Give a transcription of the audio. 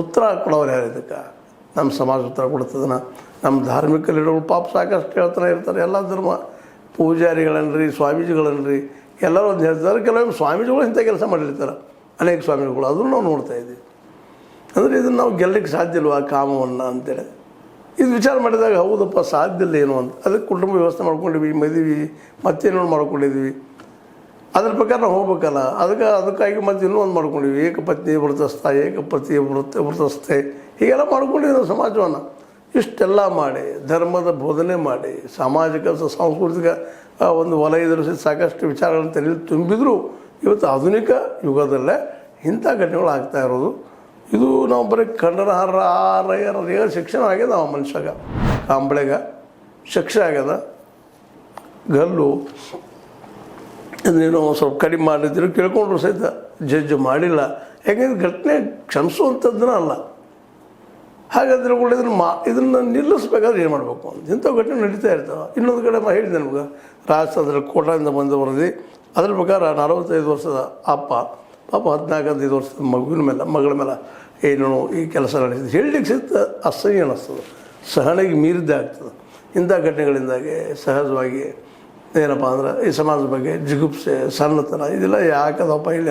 ಉತ್ತರ ಕೊಡೋರು ಯಾರು ಇದಕ್ಕೆ? ನಮ್ಮ ಸಮಾಜ ಉತ್ತರ ಕೊಡ್ತದನ? ನಮ್ಮ ಧಾರ್ಮಿಕ ಲೀಡರ್ಗಳು ಪಾಪ ಸಾಕಷ್ಟು ಹೇಳ್ತಾನೆ ಇರ್ತಾರೆ. ಎಲ್ಲ ಧರ್ಮ ಪೂಜಾರಿಗಳನ್ರಿ, ಸ್ವಾಮೀಜಿಗಳನ್ರಿ, ಎಲ್ಲರೂ ಒಂದು ಹೇಳ್ತಾರೆ. ಕೆಲವೊಮ್ಮೆ ಸ್ವಾಮೀಜಿಗಳು ಇಂಥ ಕೆಲಸ ಮಾಡಿರ್ತಾರೆ, ಅನೇಕ ಸ್ವಾಮೀಜಿಗಳು. ಅದನ್ನು ನಾವು ನೋಡ್ತಾ ಇದ್ದೀವಿ. ಅಂದರೆ ಇದನ್ನು ನಾವು ಗೆಲ್ಲಲಿಕ್ಕೆ ಸಾಧ್ಯ ಇಲ್ವಾ ಕಾಮವನ್ನು ಅಂತೇಳಿ ಇದು ವಿಚಾರ ಮಾಡಿದಾಗ ಹೌದಪ್ಪ ಸಾಧ್ಯ ಇಲ್ಲ ಏನು ಅಂತ. ಅದಕ್ಕೆ ಕುಟುಂಬ ವ್ಯವಸ್ಥೆ ಮಾಡ್ಕೊಂಡಿವಿ, ಮದುವೆ ಮತ್ತೇನೋ ಮಾಡ್ಕೊಂಡಿದ್ವಿ. ಅದ್ರ ಪ್ರಕಾರ ನಾವು ಹೋಗ್ಬೇಕಲ್ಲ. ಅದಕ್ಕಾಗಿ ಮತ್ತೆ ಇನ್ನೂ ಒಂದು ಮಾಡ್ಕೊಂಡಿವಿ, ಏಕಪತ್ನಿ ವ್ರತಸ್ಥ, ಏಕಪತಿ ವ್ರತಸ್ಥೆ, ಹೀಗೆಲ್ಲ ಮಾಡ್ಕೊಂಡಿದ್ದೀವಿ ನಾವು ಸಮಾಜವನ್ನು. ಇಷ್ಟೆಲ್ಲ ಮಾಡಿ ಧರ್ಮದ ಬೋಧನೆ ಮಾಡಿ ಸಾಮಾಜಿಕ ಸಾಂಸ್ಕೃತಿಕ ಒಂದು ವಲಯದಲ್ಲಿ ಸಾಕಷ್ಟು ವಿಚಾರಗಳನ್ನು ತಲೆಯಲ್ಲಿ ತುಂಬಿದರೂ ಇವತ್ತು ಆಧುನಿಕ ಯುಗದಲ್ಲೇ ಇಂಥ ಘಟನೆಗಳು ಆಗ್ತಾ ಇರೋದು. ಇದು ನಾವು ಬರೀ ಕನ್ನಡ ಶಿಕ್ಷಣ ಆಗ್ಯದ ಆ ಮನುಷ್ಯಾಗ, ಕಾಂಬಳೆಗ ಶಿಕ್ಷೆ ಆಗ್ಯದ. ಗಲ್ಲು ನೀನು ಸ್ವಲ್ಪ ಕಡಿಮೆ ಮಾಡಿದ್ರು ಕೇಳ್ಕೊಂಡ್ರು ಸಹಿತ ಜಡ್ಜ್ ಮಾಡಿಲ್ಲ. ಯಾಕೆಂದ್ರೆ ಘಟನೆ ಕ್ಷಮಿಸುವಂಥದ್ದನ್ನ ಅಲ್ಲ. ಹಾಗಾದ್ರೆ ಕೂಡ ಇದನ್ನು ನಿಲ್ಲಿಸ್ಬೇಕಾದ್ರೆ ಏನು ಮಾಡಬೇಕು ಅಂತ ಇಂಥ ಘಟನೆ ನಡೀತಾ ಇರ್ತಾವೆ. ಇನ್ನೊಂದು ಕಡೆ ಹೇಳಿದೆ ನಮ್ಗೆ, ರಾಜಸ್ಥಾನದಲ್ಲಿ ಕೋಟಾದಿಂದ ಬಂದ ವರದಿ. ಅದ್ರ ಪ್ರಕಾರ 45 ವರ್ಷದ ಅಪ್ಪ ಪಾಪ 14-15 ವರ್ಷದ ಮಗಳ ಮೇಲೆ ಏನು ಈ ಕೆಲಸ ನಡೆಸಿದ್ದು ಹೇಳಲಿಕ್ಕೆ ಸಿಗ್ತ ಅಸಹ್ಯ ಅನ್ನಿಸ್ತದೆ. ಸಹನೆಗೆ ಮೀರಿದ್ದೇ ಆಗ್ತದೆ. ಇಂಥ ಘಟನೆಗಳಿಂದಾಗಿ ಸಹಜವಾಗಿ ಏನಪ್ಪ ಅಂದ್ರೆ ಈ ಸಮಾಜದ ಬಗ್ಗೆ ಜಿಗುಪ್ಸೆ, ಸಣ್ಣತನ ಇದೆಲ್ಲ ಯಾಕದಪ್ಪ ಇಲ್ಲಿ